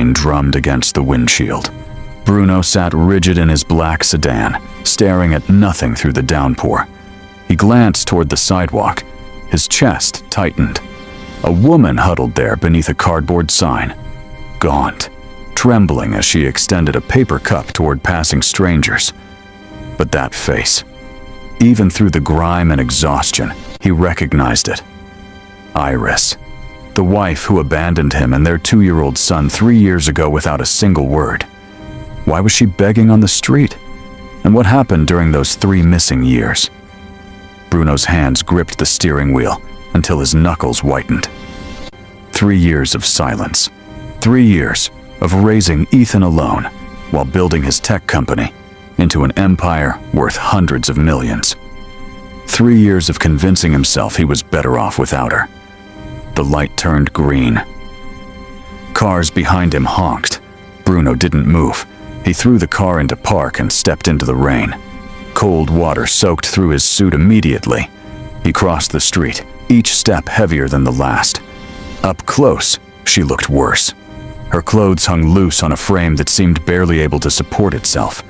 rain drummed against the windshield. Bruno sat rigid in his black sedan, staring at nothing through the downpour. He glanced toward the sidewalk. His chest tightened. A woman huddled there beneath a cardboard sign, gaunt, trembling as she extended a paper cup toward passing strangers. But that face, even through the grime and exhaustion, he recognized it. Iris, the wife who abandoned him and their 2-year-old son 3 years ago without a single word. Why was she begging on the street? And what happened during those 3 missing years? Bruno's hands gripped the steering wheel until his knuckles whitened. 3 years of silence. 3 years of raising Ethan alone while building his tech company into an empire worth hundreds of millions. 3 years of convincing himself he was better off without her. The light turned green. Cars behind him honked. Bruno didn't move. He threw the car into park and stepped into the rain. Cold water soaked through his suit immediately. He crossed the street, each step heavier than the last. Up close, she looked worse. Her clothes hung loose on a frame that seemed barely able to support itself.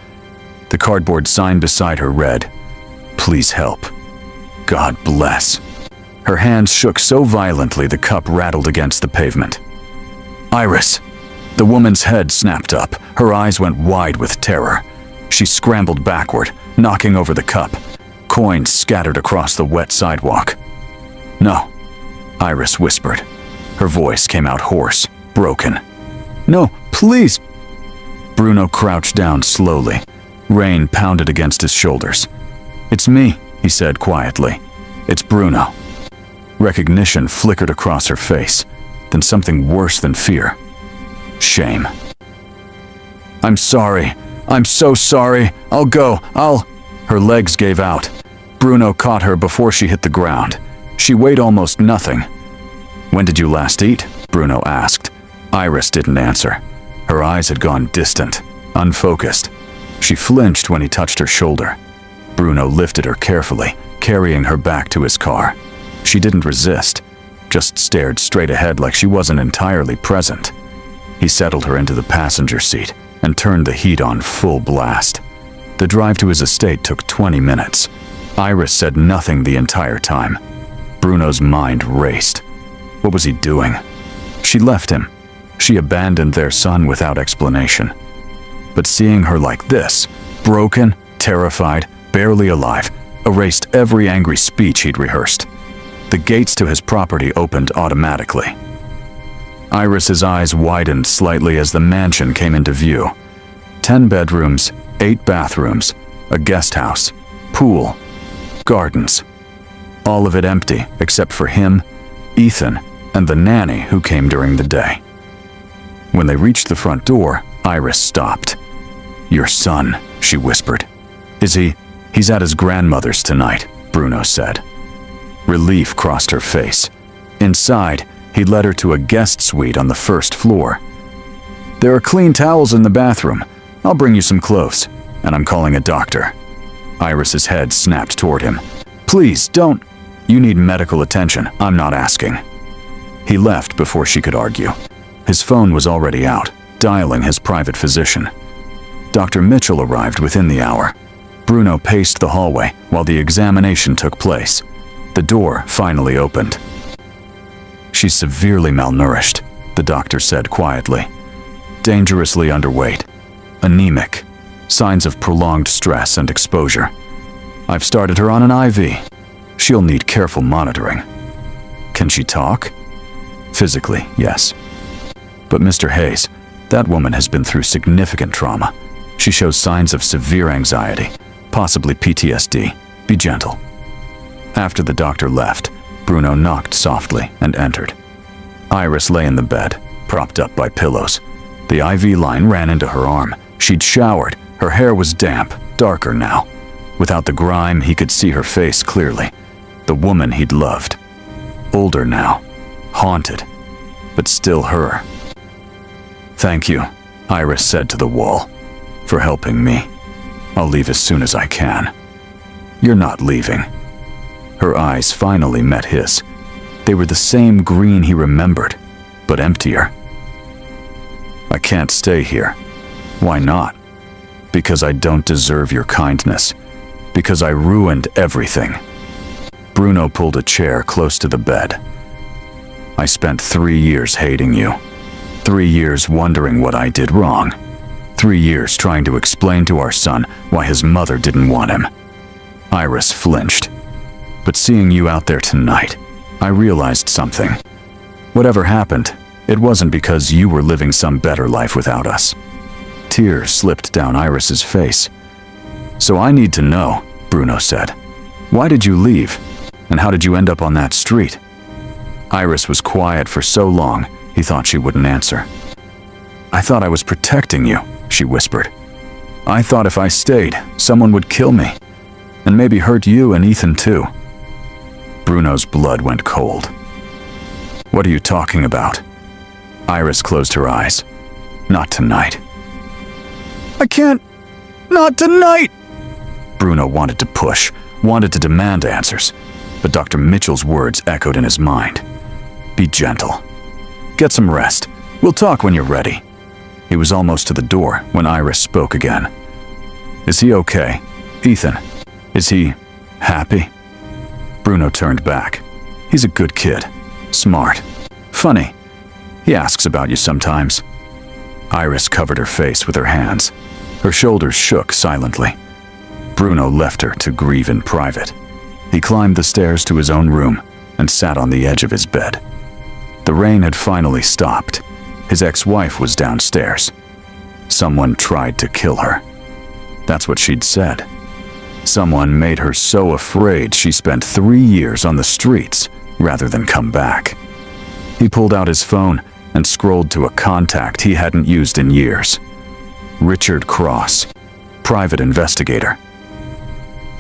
The cardboard sign beside her read, "Please help. God bless." Her hands shook so violently the cup rattled against the pavement. Iris! The woman's head snapped up. Her eyes went wide with terror. She scrambled backward, knocking over the cup. Coins scattered across the wet sidewalk. "No," Iris whispered. Her voice came out hoarse, broken. "No, please!" Bruno crouched down slowly. Rain pounded against his shoulders. "It's me," he said quietly. "It's Bruno." Recognition flickered across her face, then something worse than fear. Shame. "I'm sorry. I'm so sorry. I'll go. Her legs gave out. Bruno caught her before she hit the ground. She weighed almost nothing. "When did you last eat?" Bruno asked. Iris didn't answer. Her eyes had gone distant, unfocused. She flinched when he touched her shoulder. Bruno lifted her carefully, carrying her back to his car. She didn't resist, just stared straight ahead like she wasn't entirely present. He settled her into the passenger seat and turned the heat on full blast. The drive to his estate took 20 minutes. Iris said nothing the entire time. Bruno's mind raced. What was he doing? She left him. She abandoned their son without explanation. But seeing her like this, broken, terrified, barely alive, erased every angry speech he'd rehearsed. The gates to his property opened automatically. Iris's eyes widened slightly as the mansion came into view. 10 bedrooms, 8 bathrooms, a guest house, pool, gardens. All of it empty except for him, Ethan, and the nanny who came during the day. When they reached the front door, Iris stopped. "Your son," she whispered. "Is he? He's at his grandmother's tonight," Bruno said. Relief crossed her face. Inside, he led her to a guest suite on the first floor. "There are clean towels in the bathroom. I'll bring you some clothes, and I'm calling a doctor." Iris's head snapped toward him. "Please, don't. You need medical attention. I'm not asking." He left before she could argue. His phone was already out, dialing his private physician. Dr. Mitchell arrived within the hour. Bruno paced the hallway while the examination took place. The door finally opened. "She's severely malnourished," the doctor said quietly. "Dangerously underweight. Anemic. Signs of prolonged stress and exposure. I've started her on an IV. She'll need careful monitoring." "Can she talk?" "Physically, yes. But Mr. Hayes, that woman has been through significant trauma. She shows signs of severe anxiety, possibly PTSD. Be gentle." After the doctor left, Bruno knocked softly and entered. Iris lay in the bed, propped up by pillows. The IV line ran into her arm. She'd showered. Her hair was damp, darker now. Without the grime, he could see her face clearly. The woman he'd loved. Older now, haunted, but still her. "Thank you," Iris said to the wall, "for helping me. I'll leave as soon as I can." "You're not leaving." Her eyes finally met his. They were the same green he remembered, but emptier. I can't stay here. Why not? Because I don't deserve your kindness. Because I ruined everything. Bruno pulled a chair close to the bed. I spent 3 years hating you. 3 years wondering what I did wrong. 3 years trying to explain to our son why his mother didn't want him. Iris flinched. But seeing you out there tonight, I realized something. Whatever happened, it wasn't because you were living some better life without us. Tears slipped down Iris's face. So I need to know, Bruno said. Why did you leave? And how did you end up on that street? Iris was quiet for so long, he thought she wouldn't answer. I thought I was protecting you, she whispered. I thought if I stayed, someone would kill me. And maybe hurt you and Ethan too. Bruno's blood went cold. What are you talking about? Iris closed her eyes. Not tonight. I can't. Not tonight! Bruno wanted to push, wanted to demand answers, but Dr. Mitchell's words echoed in his mind. Be gentle. Get some rest. We'll talk when you're ready. He was almost to the door when Iris spoke again. Is he okay? Ethan, is he happy? Bruno turned back. He's a good kid. Smart. Funny. He asks about you sometimes. Iris covered her face with her hands. Her shoulders shook silently. Bruno left her to grieve in private. He climbed the stairs to his own room and sat on the edge of his bed. The rain had finally stopped. His ex-wife was downstairs. Someone tried to kill her. That's what she'd said. Someone made her so afraid she spent 3 years on the streets rather than come back. He pulled out his phone and scrolled to a contact he hadn't used in years. Richard Cross, private investigator.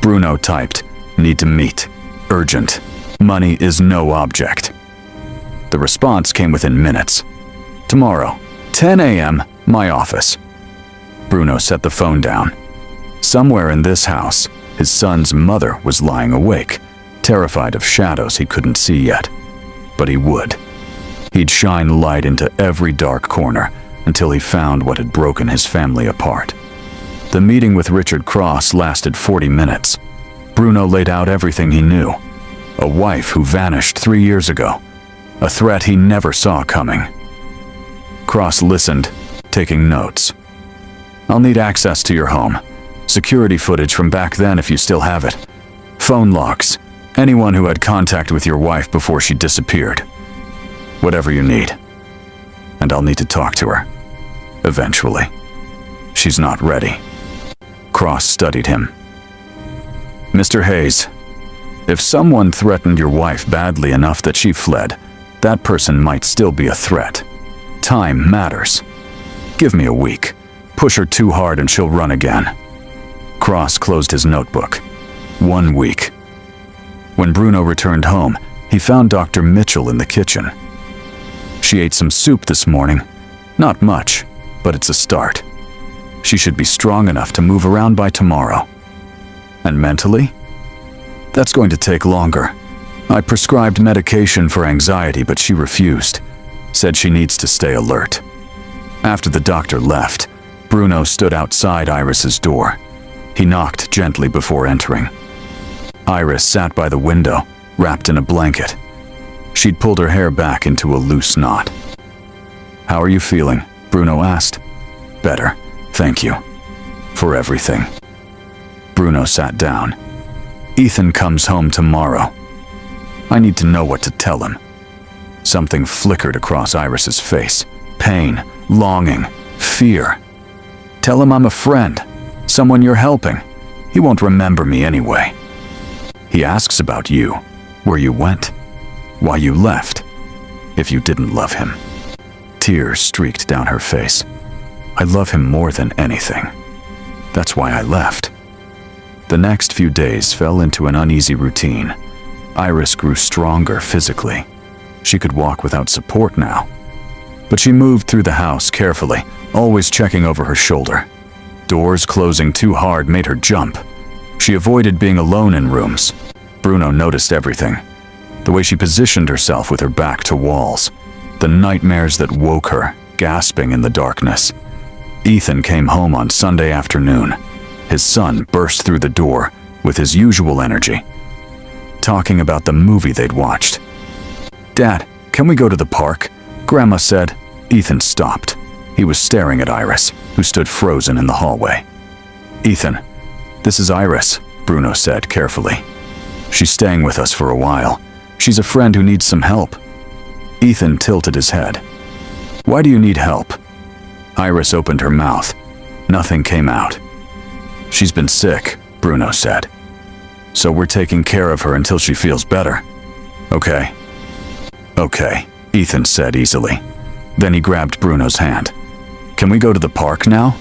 Bruno typed, need to meet, urgent, money is no object. The response came within minutes. Tomorrow, 10 a.m., my office. Bruno set the phone down. Somewhere in this house, his son's mother was lying awake, terrified of shadows he couldn't see yet. But he would. He'd shine light into every dark corner until he found what had broken his family apart. The meeting with Richard Cross lasted 40 minutes. Bruno laid out everything he knew. A wife who vanished 3 years ago. A threat he never saw coming. Cross listened, taking notes. I'll need access to your home. Security footage from back then if you still have it. Phone logs. Anyone who had contact with your wife before she disappeared. Whatever you need. And I'll need to talk to her. Eventually. She's not ready. Cross studied him. Mr. Hayes, if someone threatened your wife badly enough that she fled, that person might still be a threat. Time matters. Give me a week. Push her too hard and she'll run again. Cross closed his notebook. 1 week. When Bruno returned home, he found Dr. Mitchell in the kitchen. She ate some soup this morning. Not much, but it's a start. She should be strong enough to move around by tomorrow. And mentally? That's going to take longer. I prescribed medication for anxiety, but she refused. Said she needs to stay alert. After the doctor left, Bruno stood outside Iris's door. He knocked gently before entering. Iris sat by the window, wrapped in a blanket. She'd pulled her hair back into a loose knot. How are you feeling? Bruno asked. Better, thank you. For everything. Bruno sat down. Ethan comes home tomorrow. I need to know what to tell him. Something flickered across Iris's face. Pain, longing, fear. Tell him I'm a friend, someone you're helping. He won't remember me anyway. He asks about you, where you went, why you left, if you didn't love him. Tears streaked down her face. I love him more than anything. That's why I left. The next few days fell into an uneasy routine. Iris grew stronger physically. She could walk without support now. But she moved through the house carefully, always checking over her shoulder. Doors closing too hard made her jump. She avoided being alone in rooms. Bruno noticed everything. The way she positioned herself with her back to walls. The nightmares that woke her. gasping in the darkness. Ethan came home on Sunday afternoon. His son burst through the door with his usual energy, talking about the movie they'd watched. "Dad, can we go to the park?" Grandma said. Ethan stopped. He was staring at Iris, who stood frozen in the hallway. "Ethan, this is Iris," Bruno said carefully. "She's staying with us for a while. She's a friend who needs some help." Ethan tilted his head. "Why do you need help?" Iris opened her mouth. Nothing came out. "She's been sick," Bruno said. "So we're taking care of her until she feels better." "Okay." "Okay," Ethan said easily. Then he grabbed Bruno's hand. "Can we go to the park now?"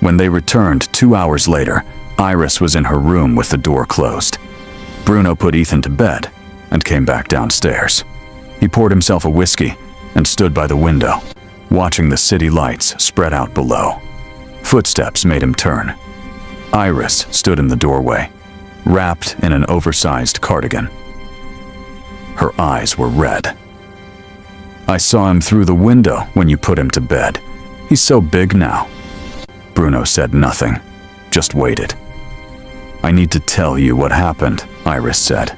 When they returned 2 hours later, Iris was in her room with the door closed. Bruno put Ethan to bed and came back downstairs. He poured himself a whiskey and stood by the window, watching the city lights spread out below. Footsteps made him turn. Iris stood in the doorway, wrapped in an oversized cardigan. Her eyes were red. "I saw him through the window when you put him to bed. He's so big now." Bruno said nothing, just waited. "I need to tell you what happened," Iris said.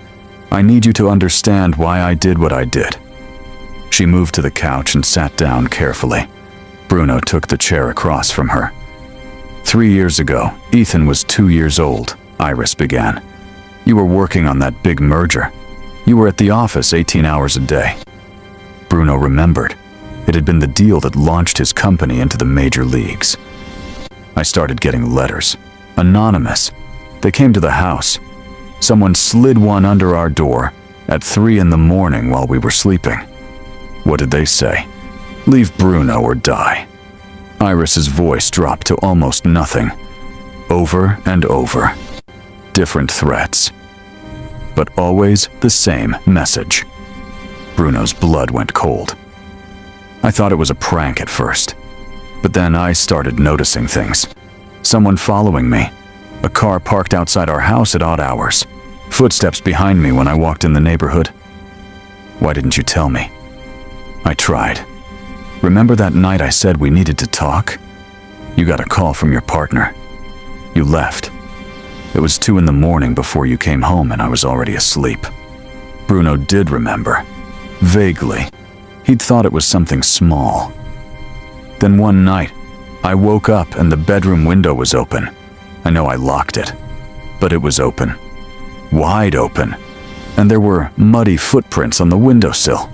"I need you to understand why I did what I did." She moved to the couch and sat down carefully. Bruno took the chair across from her. 3 years ago, Ethan was 2 years old," Iris began. "You were working on that big merger. You were at the office 18 hours a day." Bruno remembered. It had been the deal that launched his company into the major leagues. "I started getting letters. Anonymous. They came to the house. Someone slid one under our door at 3 in the morning while we were sleeping. What did they say? Leave Bruno or die." Iris's voice dropped to almost nothing. Over and over. Different threats. But always the same message. Bruno's blood went cold. "I thought it was a prank at first. But then I started noticing things. Someone following me. A car parked outside our house at odd hours. Footsteps behind me when I walked in the neighborhood. Why didn't you tell me?" "I tried. Remember that night I said we needed to talk? You got a call from your partner. You left. It was 2 in the morning before you came home and I was already asleep." Bruno did remember. Vaguely. He'd thought it was something small. "Then one night, I woke up and the bedroom window was open. I know I locked it, but it was open. Wide open. And there were muddy footprints on the windowsill.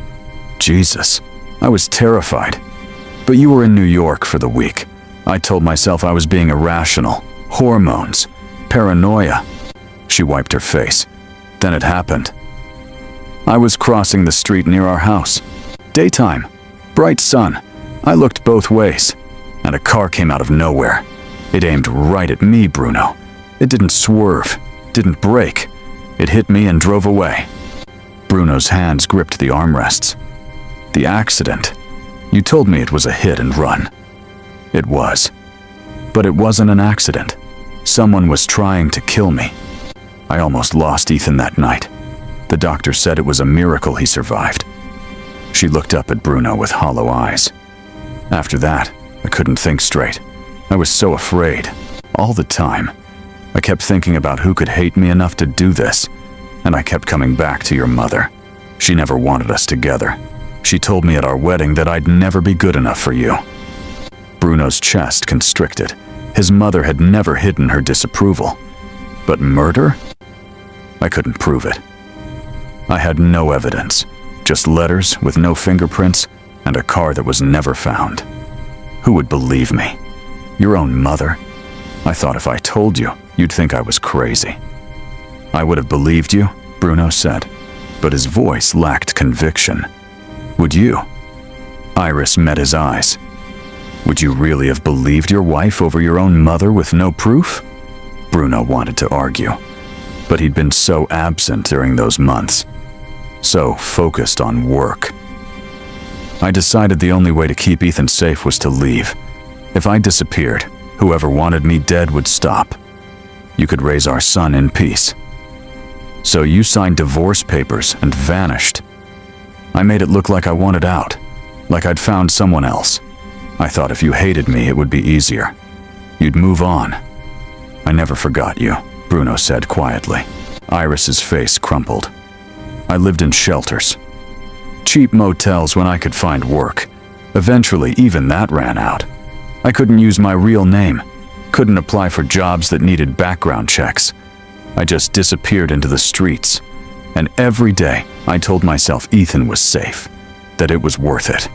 Jesus, I was terrified. But you were in New York for the week. I told myself I was being irrational. Hormones. Paranoia." She wiped her face. "Then it happened. I was crossing the street near our house. Daytime. Bright sun. I looked both ways. And a car came out of nowhere. It aimed right at me, Bruno. It didn't swerve. Didn't brake. It hit me and drove away." Bruno's hands gripped the armrests. "The accident. You told me it was a hit and run." "It was. But it wasn't an accident. Someone was trying to kill me. I almost lost Ethan that night. The doctor said it was a miracle he survived." She looked up at Bruno with hollow eyes. "After that, I couldn't think straight. I was so afraid. All the time. I kept thinking about who could hate me enough to do this. And I kept coming back to your mother. She never wanted us together. She told me at our wedding that I'd never be good enough for you." Bruno's chest constricted. His mother had never hidden her disapproval. But murder? I couldn't prove it. I had no evidence. Just letters with no fingerprints and a car that was never found. Who would believe me? Your own mother? I thought if I told you, you'd think I was crazy. "I would have believed you," Bruno said, but his voice lacked conviction. "Would you?" Iris met his eyes. "Would you really have believed your wife over your own mother with no proof?" Bruno wanted to argue, but he'd been so absent during those months. So focused on work. "I decided the only way to keep Ethan safe was to leave. If I disappeared, whoever wanted me dead would stop. You could raise our son in peace. So you signed divorce papers and vanished. I made it look like I wanted out, like I'd found someone else. I thought if you hated me, it would be easier. You'd move on. I never forgot you, Bruno said quietly. Iris's face crumpled. I lived in shelters. Cheap motels when I could find work. Eventually, even that ran out. I couldn't use my real name. Couldn't apply for jobs that needed background checks. I just disappeared into the streets. And every day, I told myself Ethan was safe, that it was worth it.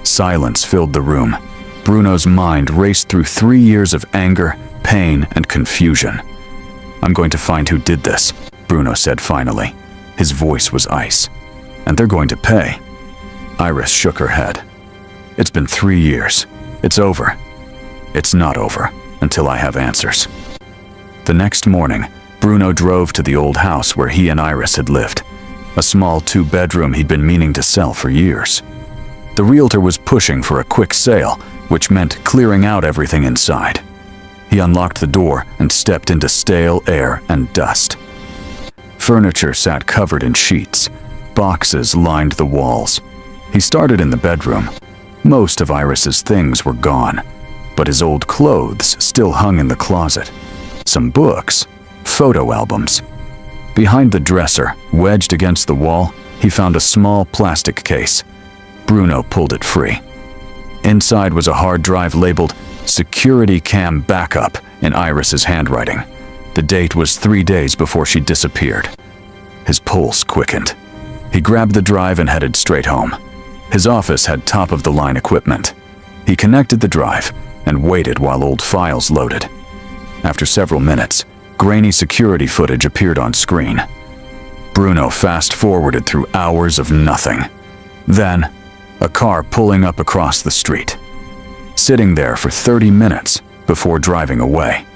Silence filled the room. Bruno's mind raced through 3 years of anger, pain, and confusion. I'm going to find who did this, Bruno said finally. His voice was ice. And they're going to pay. Iris shook her head. It's been 3 years. It's over. It's not over until I have answers. The next morning, Bruno drove to the old house where he and Iris had lived. A small 2-bedroom he'd been meaning to sell for years. The realtor was pushing for a quick sale, which meant clearing out everything inside. He unlocked the door and stepped into stale air and dust. Furniture sat covered in sheets. Boxes lined the walls. He started in the bedroom. Most of Iris's things were gone, but his old clothes still hung in the closet. Some books, photo albums. Behind the dresser, wedged against the wall, he found a small plastic case. Bruno pulled it free. Inside was a hard drive labeled Security Cam Backup in Iris's handwriting. The date was 3 days before she disappeared. His pulse quickened. He grabbed the drive and headed straight home. His office had top-of-the-line equipment. He connected the drive and waited while old files loaded. After several minutes, grainy security footage appeared on screen. Bruno fast-forwarded through hours of nothing. Then, a car pulling up across the street. Sitting there for 30 minutes before driving away.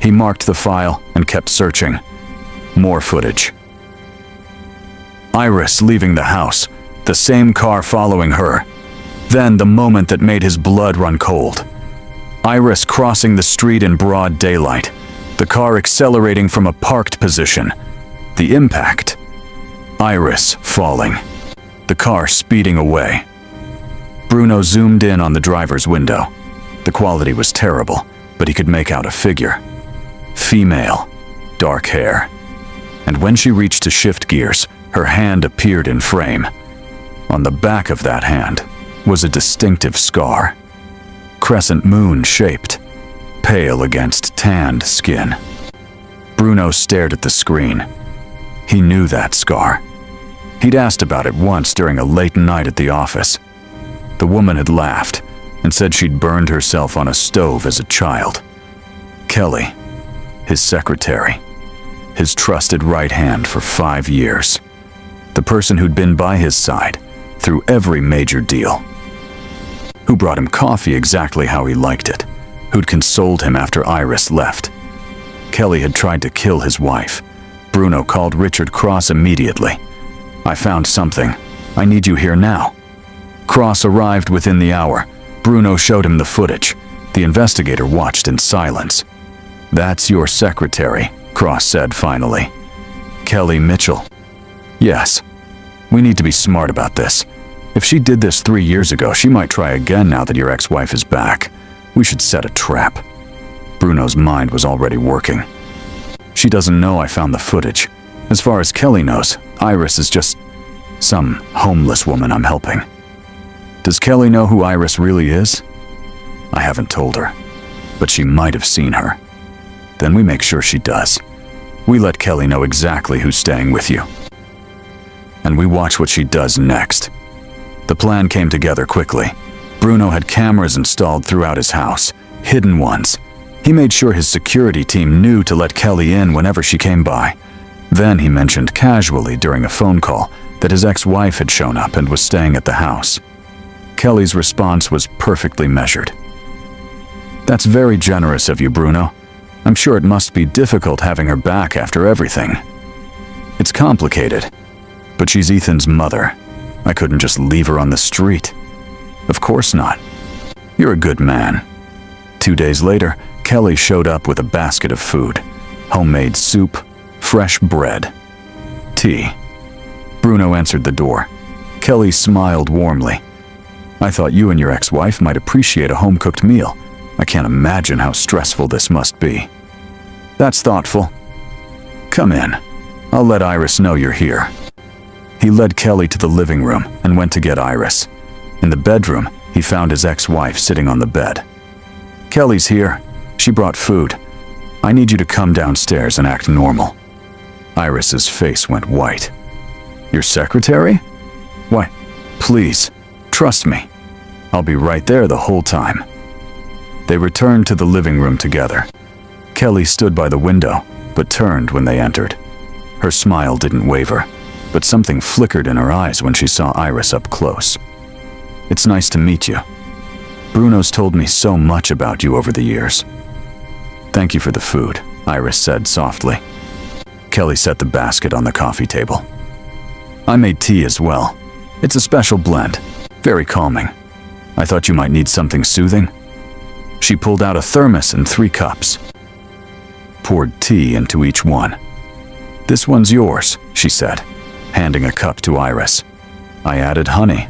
He marked the file and kept searching. More footage. Iris leaving the house, the same car following her. Then the moment that made his blood run cold. Iris crossing the street in broad daylight, the car accelerating from a parked position. The impact. Iris falling. The car speeding away. Bruno zoomed in on the driver's window. The quality was terrible, but he could make out a figure. Female, dark hair. And when she reached to shift gears, her hand appeared in frame. On the back of that hand was a distinctive scar. Crescent moon shaped, pale against tanned skin. Bruno stared at the screen. He knew that scar. He'd asked about it once during a late night at the office. The woman had laughed and said she'd burned herself on a stove as a child. Kelly, his secretary, his trusted right hand for 5 years. The person who'd been by his side through every major deal. Who brought him coffee exactly how he liked it. Who'd consoled him after Iris left. Kelly had tried to kill his wife. Bruno called Richard Cross immediately. I found something. I need you here now. Cross arrived within the hour. Bruno showed him the footage. The investigator watched in silence. That's your secretary, Cross said finally. Kelly Mitchell. Yes. We need to be smart about this. If she did this 3 years ago, she might try again now that your ex-wife is back. We should set a trap. Bruno's mind was already working. She doesn't know I found the footage. As far as Kelly knows, Iris is just some homeless woman I'm helping. Does Kelly know who Iris really is? I haven't told her, but she might have seen her. Then we make sure she does. We let Kelly know exactly who's staying with you. And we watch what she does next. The plan came together quickly. Bruno had cameras installed throughout his house, hidden ones. He made sure his security team knew to let Kelly in whenever she came by. Then he mentioned casually during a phone call that his ex-wife had shown up and was staying at the house. Kelly's response was perfectly measured. That's very generous of you, Bruno. I'm sure it must be difficult having her back after everything. It's complicated, but she's Ethan's mother. I couldn't just leave her on the street. Of course not. You're a good man. 2 days later, Kelly showed up with a basket of food. Homemade soup, fresh bread, tea. Bruno answered the door. Kelly smiled warmly. I thought you and your ex-wife might appreciate a home-cooked meal. I can't imagine how stressful this must be." "That's thoughtful. Come in. I'll let Iris know you're here." He led Kelly to the living room and went to get Iris. In the bedroom, he found his ex-wife sitting on the bed. "Kelly's here. She brought food. I need you to come downstairs and act normal." Iris's face went white. "Your secretary? Why, please, trust me. I'll be right there the whole time." They returned to the living room together. Kelly stood by the window, but turned when they entered. Her smile didn't waver, but something flickered in her eyes when she saw Iris up close. "It's nice to meet you. Bruno's told me so much about you over the years." "Thank you for the food," Iris said softly. Kelly set the basket on the coffee table. "I made tea as well. It's a special blend, very calming. I thought you might need something soothing." She pulled out a thermos and 3 cups. Poured tea into each one. "This one's yours," she said, handing a cup to Iris. "I added honey.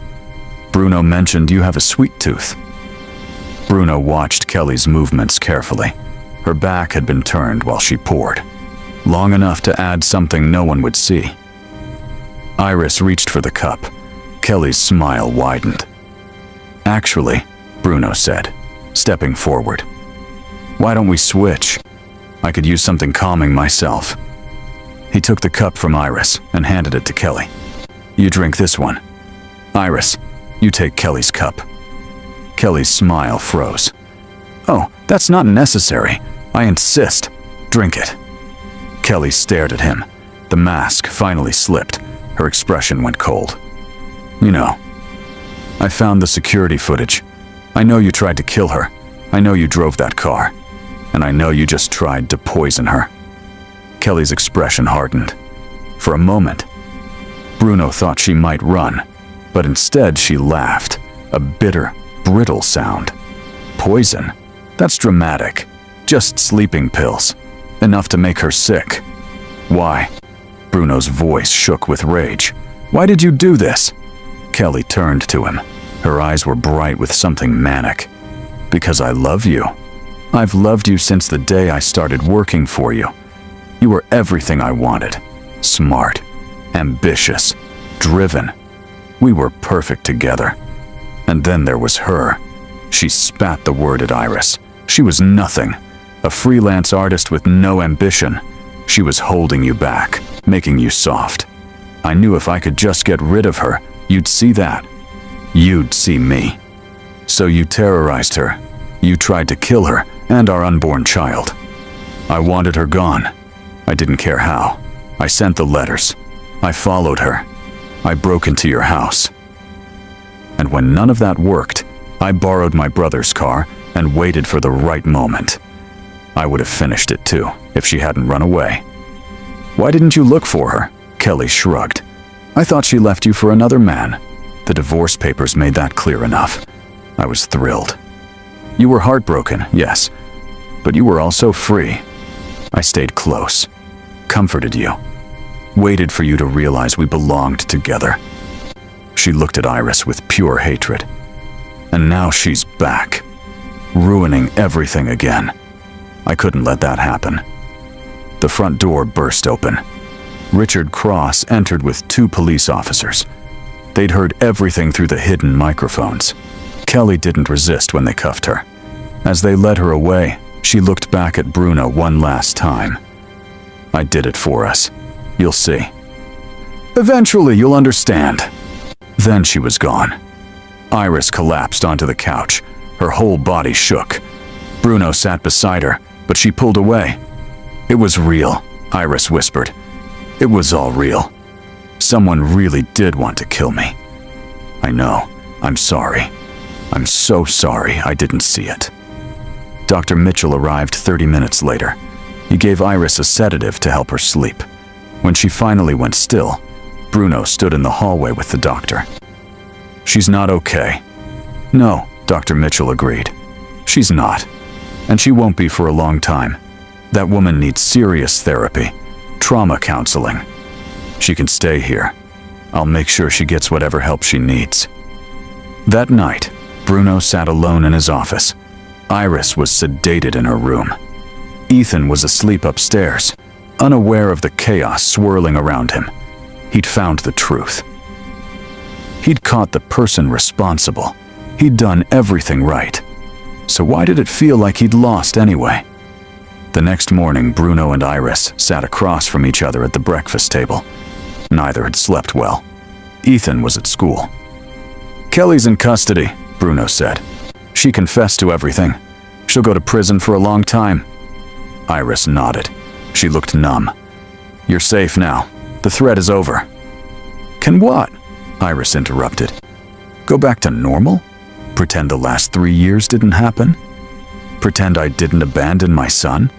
Bruno mentioned you have a sweet tooth." Bruno watched Kelly's movements carefully. Her back had been turned while she poured, long enough to add something no one would see. Iris reached for the cup. Kelly's smile widened. "Actually," Bruno said, stepping forward, "why don't we switch? I could use something calming myself." He took the cup from Iris and handed it to Kelly. "You drink this one. Iris, you take Kelly's cup." Kelly's smile froze. "Oh, that's not necessary. I insist. Drink it." Kelly stared at him. The mask finally slipped. Her expression went cold. "You know, I found the security footage. I know you tried to kill her. I know you drove that car. And I know you just tried to poison her." Kelly's expression hardened. For a moment, Bruno thought she might run, but instead she laughed, a bitter, brittle sound. "Poison? That's dramatic. Just sleeping pills. Enough to make her sick." "Why?" Bruno's voice shook with rage. "Why did you do this?" Kelly turned to him. Her eyes were bright with something manic. "Because I love you. I've loved you since the day I started working for you. You were everything I wanted. Smart, ambitious, driven. We were perfect together. And then there was her." She spat the word at Iris. "She was nothing. A freelance artist with no ambition. She was holding you back, making you soft. I knew if I could just get rid of her, you'd see that. You'd see me. So you terrorized her. You tried to kill her and our unborn child. I wanted her gone. I didn't care how. I sent the letters. I followed her. I broke into your house. And when none of that worked, I borrowed my brother's car and waited for the right moment. I would have finished it too, if she hadn't run away." "Why didn't you look for her?" Kelly shrugged. "I thought she left you for another man. The divorce papers made that clear enough. I was thrilled. You were heartbroken, yes, but you were also free. I stayed close, comforted you, waited for you to realize we belonged together." She looked at Iris with pure hatred. "And now she's back, ruining everything again. I couldn't let that happen." The front door burst open. Richard Cross entered with 2 police officers. They'd heard everything through the hidden microphones. Kelly didn't resist when they cuffed her. As they led her away, she looked back at Bruno one last time. "I did it for us. You'll see. Eventually you'll understand." Then she was gone. Iris collapsed onto the couch. Her whole body shook. Bruno sat beside her, but she pulled away. "It was real," Iris whispered. "It was all real. Someone really did want to kill me. I know. I'm sorry. I'm so sorry I didn't see it." Dr. Mitchell arrived 30 minutes later. He gave Iris a sedative to help her sleep. When she finally went still, Bruno stood in the hallway with the doctor. "She's not okay." "No," Dr. Mitchell agreed. "She's not. And she won't be for a long time. That woman needs serious therapy, trauma counseling. She can stay here. I'll make sure she gets whatever help she needs." That night, Bruno sat alone in his office. Iris was sedated in her room. Ethan was asleep upstairs, unaware of the chaos swirling around him. He'd found the truth. He'd caught the person responsible. He'd done everything right. So why did it feel like he'd lost anyway? The next morning, Bruno and Iris sat across from each other at the breakfast table. Neither had slept well. Ethan was at school. "Kelly's in custody," Bruno said. "She confessed to everything. She'll go to prison for a long time." Iris nodded. She looked numb. "You're safe now. The threat is over." "Can what?" Iris interrupted. "Go back to normal? Pretend the last 3 years didn't happen? Pretend I didn't abandon my son?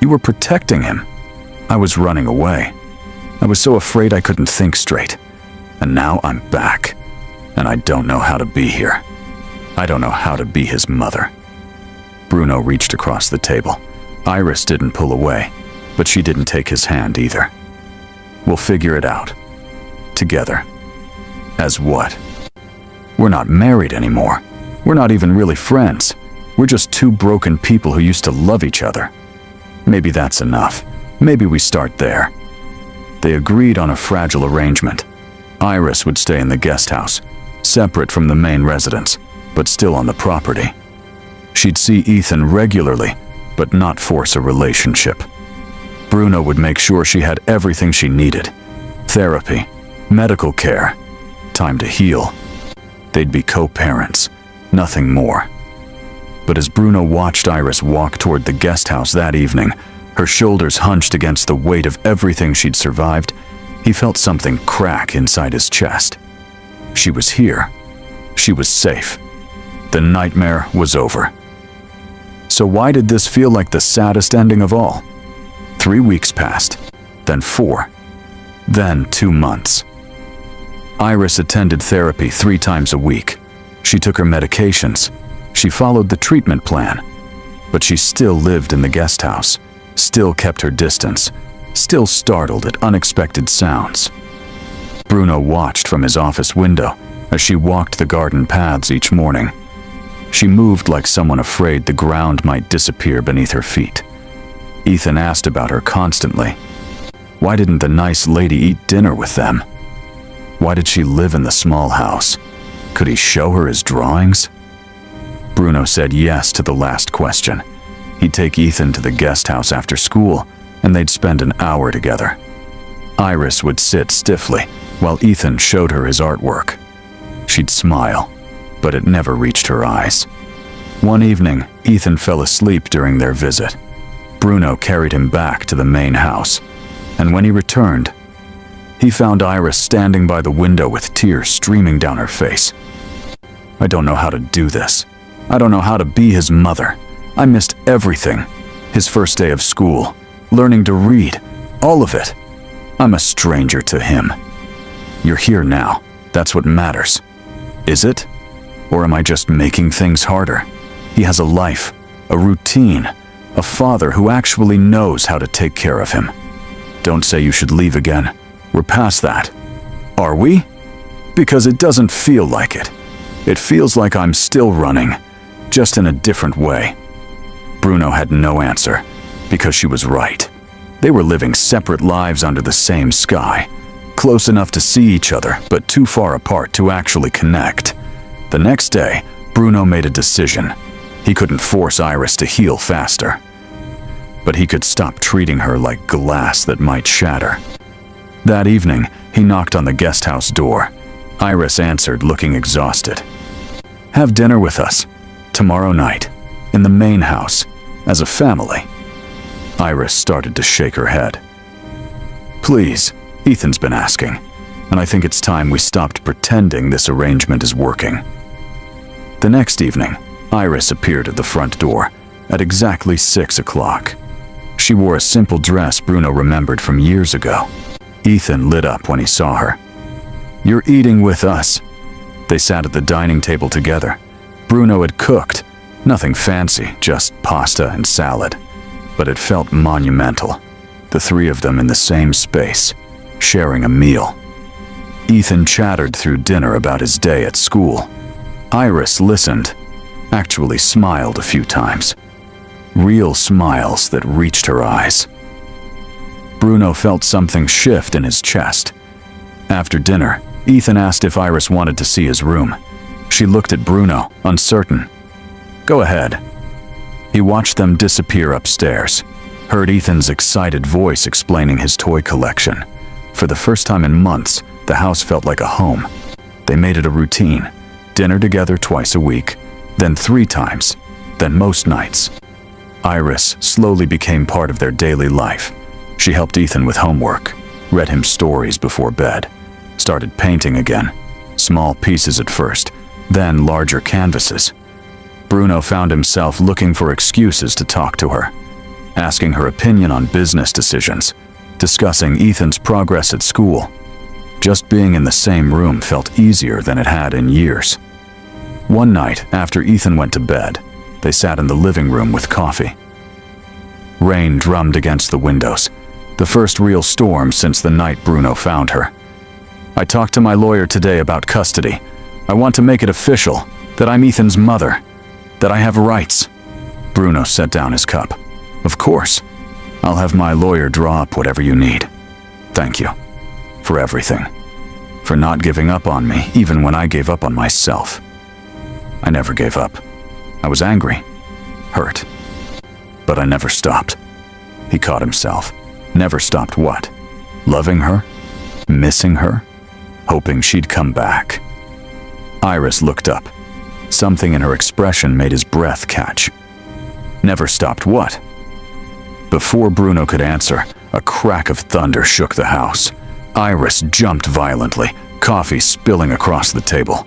You were protecting him. I was running away. I was so afraid I couldn't think straight. And now I'm back. And I don't know how to be here. I don't know how to be his mother." Bruno reached across the table. Iris didn't pull away, but she didn't take his hand either. "We'll figure it out. Together." "As what?" "We're not married anymore. We're not even really friends. We're just two broken people who used to love each other. Maybe that's enough. Maybe we start there." They agreed on a fragile arrangement. Iris would stay in the guest house, separate from the main residence, but still on the property. She'd see Ethan regularly, but not force a relationship. Bruno would make sure she had everything she needed: therapy, medical care, time to heal. They'd be co-parents, nothing more. But as Bruno watched Iris walk toward the guest house that evening, her shoulders hunched against the weight of everything she'd survived, he felt something crack inside his chest. She was here. She was safe. The nightmare was over. So why did this feel like the saddest ending of all? 3 weeks passed, then 4, then 2 months. Iris attended therapy 3 times a week. She took her medications. She followed the treatment plan. But she still lived in the guest house, still kept her distance, still startled at unexpected sounds. Bruno watched from his office window as she walked the garden paths each morning. She moved like someone afraid the ground might disappear beneath her feet. Ethan asked about her constantly. Why didn't the nice lady eat dinner with them? Why did she live in the small house? Could he show her his drawings? Bruno said yes to the last question. He'd take Ethan to the guest house after school, and they'd spend an hour together. Iris would sit stiffly while Ethan showed her his artwork. She'd smile, but it never reached her eyes. One evening, Ethan fell asleep during their visit. Bruno carried him back to the main house, and when he returned, he found Iris standing by the window with tears streaming down her face. "I don't know how to do this. I don't know how to be his mother. I missed everything. His first day of school, learning to read, all of it. I'm a stranger to him. You're here now. That's what matters. Is it? Or am I just making things harder? He has a life, a routine, a father who actually knows how to take care of him. Don't say you should leave again. We're past that. Are we? Because it doesn't feel like it. It feels like I'm still running, just in a different way." Bruno had no answer, because she was right. They were living separate lives under the same sky, close enough to see each other, but too far apart to actually connect. The next day, Bruno made a decision. He couldn't force Iris to heal faster, but he could stop treating her like glass that might shatter. That evening, he knocked on the guest house door. Iris answered, looking exhausted. "Have dinner with us, tomorrow night, in the main house, as a family." Iris started to shake her head. "Please, Ethan's been asking, and I think it's time we stopped pretending this arrangement is working." The next evening, Iris appeared at the front door at exactly 6 o'clock. She wore a simple dress Bruno remembered from years ago. Ethan lit up when he saw her. "You're eating with us." They sat at the dining table together. Bruno had cooked, nothing fancy, just pasta and salad. But it felt monumental, the 3 of them in the same space, sharing a meal. Ethan chattered through dinner about his day at school. Iris listened, actually smiled a few times. Real smiles that reached her eyes. Bruno felt something shift in his chest. After dinner, Ethan asked if Iris wanted to see his room. She looked at Bruno, uncertain. "Go ahead." He watched them disappear upstairs, heard Ethan's excited voice explaining his toy collection. For the first time in months, the house felt like a home. They made it a routine. Dinner together twice a week, then 3 times, then most nights. Iris slowly became part of their daily life. She helped Ethan with homework, read him stories before bed, started painting again, small pieces at first, then larger canvases. Bruno found himself looking for excuses to talk to her, asking her opinion on business decisions, discussing Ethan's progress at school. Just being in the same room felt easier than it had in years. One night, after Ethan went to bed, they sat in the living room with coffee. Rain drummed against the windows, the first real storm since the night Bruno found her. "I talked to my lawyer today about custody. I want to make it official, that I'm Ethan's mother, that I have rights." Bruno set down his cup. "Of course. I'll have my lawyer draw up whatever you need. Thank you. For everything. For not giving up on me, even when I gave up on myself. I never gave up. I was angry, hurt. But I never stopped." He caught himself. Never stopped what? Loving her? Missing her? Hoping she'd come back. Iris looked up. Something in her expression made his breath catch. Never stopped what? Before Bruno could answer, a crack of thunder shook the house. Iris jumped violently, coffee spilling across the table.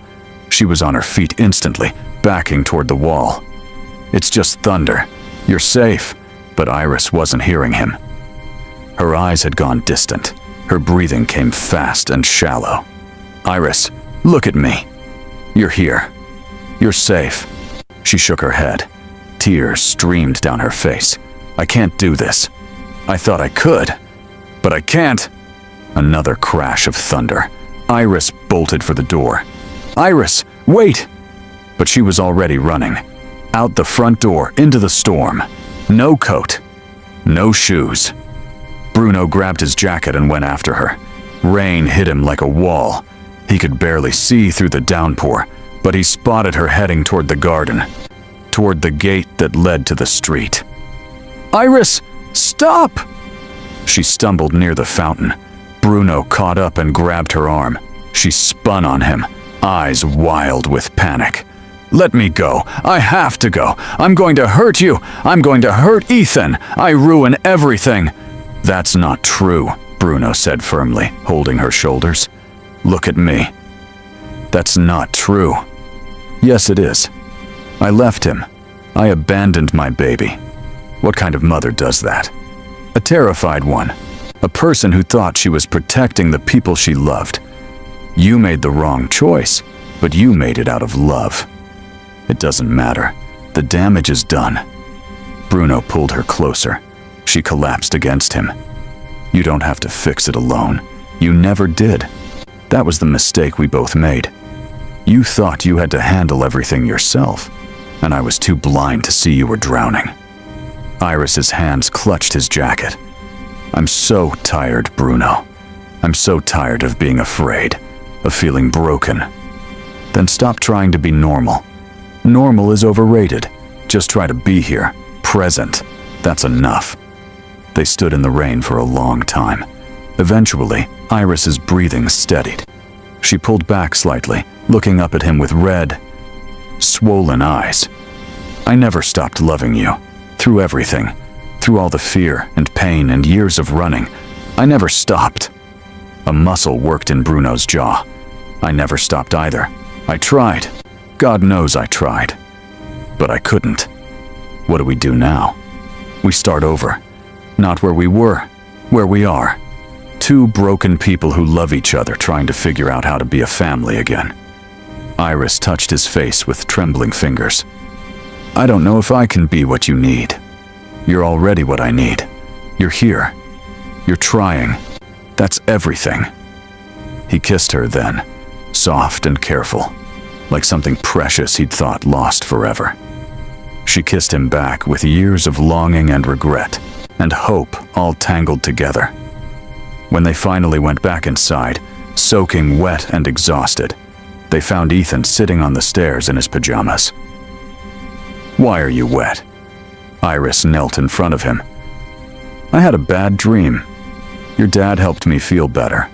She was on her feet instantly, backing toward the wall. "It's just thunder. You're safe." But Iris wasn't hearing him. Her eyes had gone distant. Her breathing came fast and shallow. "Iris, look at me. You're here. You're safe." She shook her head. Tears streamed down her face. "I can't do this. I thought I could, but I can't." Another crash of thunder. Iris bolted for the door. "Iris, wait!" But she was already running. Out the front door, into the storm. No coat. No shoes. Bruno grabbed his jacket and went after her. Rain hit him like a wall. He could barely see through the downpour, but he spotted her heading toward the garden, toward the gate that led to the street. "Iris, stop!" She stumbled near the fountain. Bruno caught up and grabbed her arm. She spun on him, eyes wild with panic. "Let me go. I have to go. I'm going to hurt you. I'm going to hurt Ethan. I ruin everything." "That's not true," Bruno said firmly, holding her shoulders. "Look at me. That's not true." "Yes, it is. I left him. I abandoned my baby. What kind of mother does that? A terrified one. A person who thought she was protecting the people she loved. You made the wrong choice, but you made it out of love. It doesn't matter. The damage is done." Bruno pulled her closer. She collapsed against him. "You don't have to fix it alone. You never did. That was the mistake we both made. You thought you had to handle everything yourself, and I was too blind to see you were drowning." Iris's hands clutched his jacket. "I'm so tired, Bruno. I'm so tired of being afraid, of feeling broken." "Then stop trying to be normal. Normal is overrated. Just try to be here, present. That's enough." They stood in the rain for a long time. Eventually, Iris's breathing steadied. She pulled back slightly, looking up at him with red, swollen eyes. "I never stopped loving you. Through everything. Through all the fear and pain and years of running. I never stopped." A muscle worked in Bruno's jaw. "I never stopped either. I tried. God knows I tried. But I couldn't. What do we do now? We start over. Not where we were, where we are. Two broken people who love each other trying to figure out how to be a family again." Iris touched his face with trembling fingers. "I don't know if I can be what you need. You're already what I need. You're here. You're trying. That's everything." He kissed her then, soft and careful. like something precious he'd thought lost forever. She kissed him back with years of longing and regret and hope all tangled together. When they finally went back inside, soaking wet and exhausted, they found Ethan sitting on the stairs in his pajamas. "Why are you wet?" Iris knelt in front of him. "I had a bad dream. Your dad helped me feel better."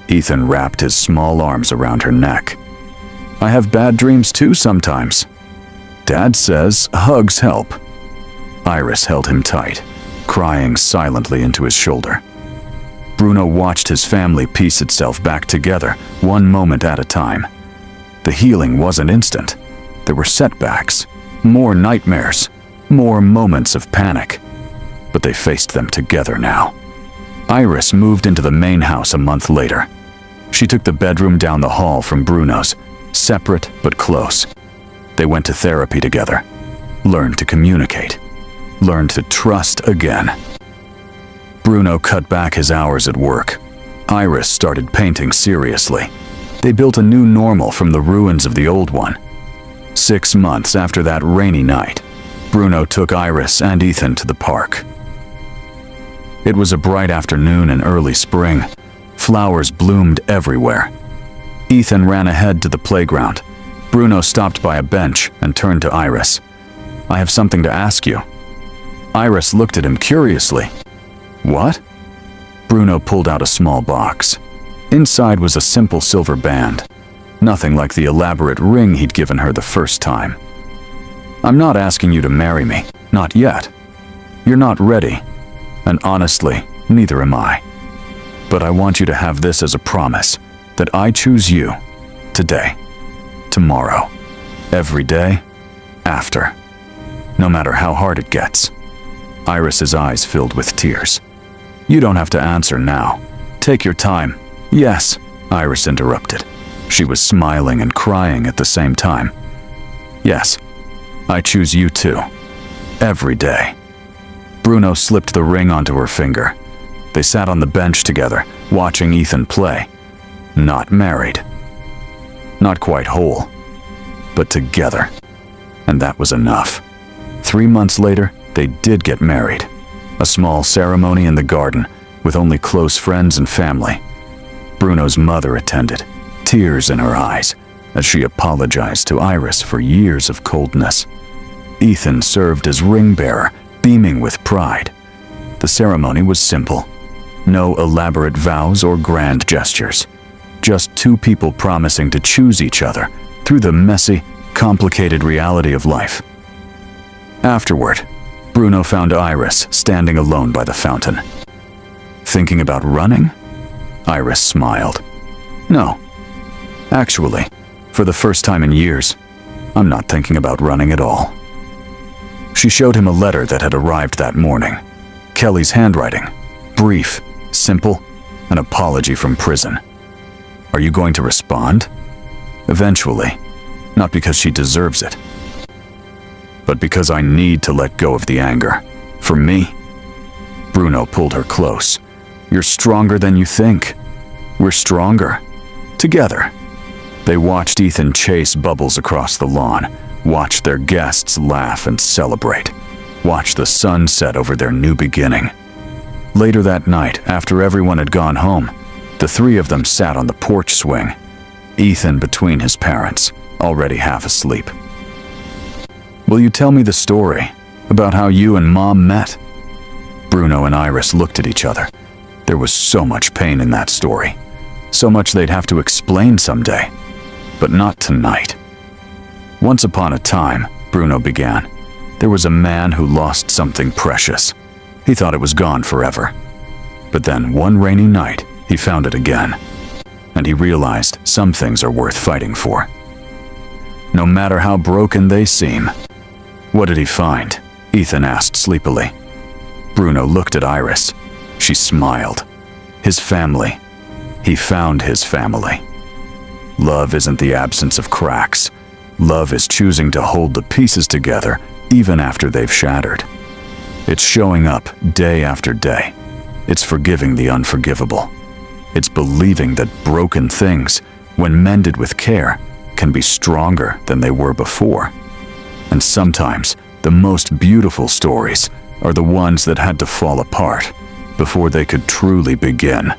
Ethan wrapped his small arms around her neck. "I have bad dreams too sometimes. Dad says hugs help." Iris held him tight, crying silently into his shoulder. Bruno watched his family piece itself back together, one moment at a time. The healing wasn't instant. There were setbacks, more nightmares, more moments of panic. But they faced them together now. Iris moved into the main house a month later. She took the bedroom down the hall from Bruno's, separate but close. They went to therapy together, learned to communicate, learned to trust again. Bruno cut back his hours at work. Iris started painting seriously. They built a new normal from the ruins of the old one. 6 months after that rainy night, Bruno took Iris and Ethan to the park. It was a bright afternoon in early spring. Flowers bloomed everywhere. Ethan ran ahead to the playground. Bruno stopped by a bench and turned to Iris. "I have something to ask you." Iris looked at him curiously. "What?" Bruno pulled out a small box. Inside was a simple silver band, nothing like the elaborate ring he'd given her the first time. "I'm not asking you to marry me, not yet. You're not ready, and honestly, neither am I. But I want you to have this as a promise, that I choose you, today, tomorrow, every day, after, no matter how hard it gets." Iris's eyes filled with tears. "You don't have to answer now. Take your time." "Yes," Iris interrupted. She was smiling and crying at the same time. "Yes, I choose you too. Every day." Bruno slipped the ring onto her finger. They sat on the bench together, watching Ethan play. Not married. Not quite whole, but together. And that was enough. 3 months later, they did get married. A small ceremony in the garden, with only close friends and family. Bruno's mother attended, tears in her eyes, as she apologized to Iris for years of coldness. Ethan served as ring bearer, beaming with pride. The ceremony was simple. No elaborate vows or grand gestures. Just 2 people promising to choose each other through the messy, complicated reality of life. Afterward, Bruno found Iris standing alone by the fountain. "Thinking about running?" Iris smiled. "No. Actually, for the first time in years, I'm not thinking about running at all." She showed him a letter that had arrived that morning. Kelly's handwriting. Brief, simple, an apology from prison. "Are you going to respond?" "Eventually. Not because she deserves it, but because I need to let go of the anger. For me." Bruno pulled her close. "You're stronger than you think. We're stronger. Together." They watched Ethan chase Bubbles across the lawn, watched their guests laugh and celebrate, watched the sun set over their new beginning. Later that night, after everyone had gone home, the 3 of them sat on the porch swing, Ethan between his parents, already half asleep. "Will you tell me the story about how you and Mom met?" Bruno and Iris looked at each other. There was so much pain in that story, so much they'd have to explain someday, but not tonight. "Once upon a time," Bruno began, "there was a man who lost something precious. He thought it was gone forever. But then one rainy night, he found it again. And he realized some things are worth fighting for, no matter how broken they seem." "What did he find?" Ethan asked sleepily. Bruno looked at Iris. She smiled. "His family. He found his family. Love isn't the absence of cracks. Love is choosing to hold the pieces together even after they've shattered. It's showing up day after day. It's forgiving the unforgivable. It's believing that broken things, when mended with care, can be stronger than they were before. And sometimes, the most beautiful stories are the ones that had to fall apart before they could truly begin.